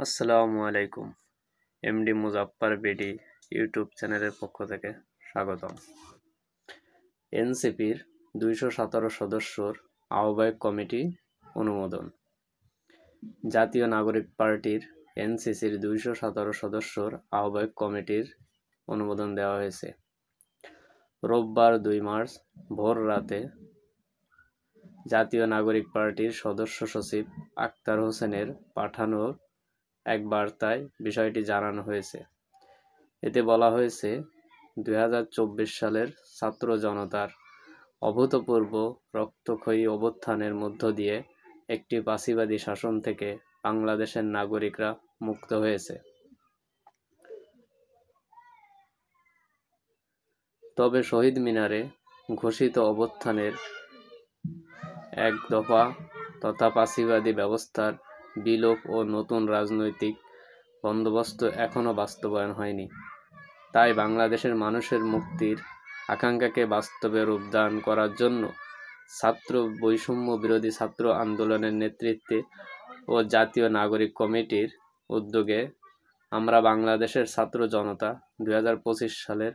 আসসালামু আলাইকুম। MD Muzaffar BD YouTube চ্যানেলের পক্ষ থেকে স্বাগতম। এনসিপির ২১৭ সদস্যর আহ্বায়ক কমিটি অনুমোদন। জাতীয় নাগরিক পার্টির এনসিসির ২১৭ সদস্যর আহ্বায়ক কমিটির অনুমোদন দেওয়া হয়েছে। রোববার ২ মার্চ ভোর রাতে জাতীয় নাগরিক পার্টির সদস্য সচিব আক্তার হোসেনের পাঠানো এক বার্তায় বিষয়টি জানানো হয়েছে। এতে বলা হয়েছে, ২০২৪ সালের ছাত্র জনতার অভূতপূর্ব রক্তক্ষয়ী অভ্যুত্থানের মধ্য দিয়ে একটি ফ্যাসিবাদী শাসন থেকে বাংলাদেশের নাগরিকরা মুক্ত হয়েছে। তবে শহীদ মিনারে ঘোষিত অভ্যুত্থানের এক দফা তথা ফ্যাসিবাদী ব্যবস্থার বিলোপ ও নতুন রাজনৈতিক বন্দোবস্ত এখনও বাস্তবায়ন হয়নি। তাই বাংলাদেশের মানুষের মুক্তির আকাঙ্ক্ষাকে বাস্তবে রূপদান করার জন্য ছাত্র বৈষম্য বিরোধী ছাত্র আন্দোলনের নেতৃত্বে ও জাতীয় নাগরিক কমিটির উদ্যোগে আমরা বাংলাদেশের ছাত্র জনতা ২০২৫ সালের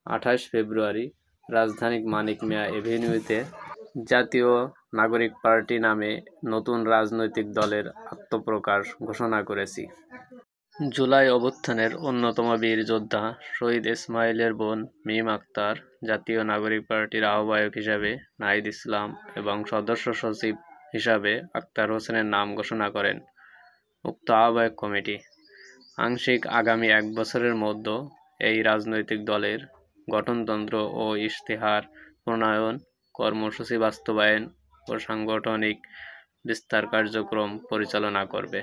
২৮ ফেব্রুয়ারি রাজধানীর মানিক মিয়া এভিনিউতে জাতীয় নাগরিক পার্টি নামে নতুন রাজনৈতিক দলের আত্মপ্রকাশ ঘোষণা করেছি। জুলাই অভ্যুত্থানের অন্যতম বীর যোদ্ধা শহীদ ইসমাইলের বোন মিম আক্তার জাতীয় নাগরিক পার্টির আহ্বায়ক হিসাবে নাহিদ ইসলাম এবং সদস্য সচিব হিসাবে আক্তার হোসেনের নাম ঘোষণা করেন। উক্ত আহ্বায়ক কমিটি আংশিক আগামী ১ বছরের মধ্যে এই রাজনৈতিক দলের গঠনতন্ত্র ও ইশতেহার প্রণয়ন, কর্মসূচি বাস্তবায়ন ও সাংগঠনিক বিস্তার কার্যক্রম পরিচালনা করবে।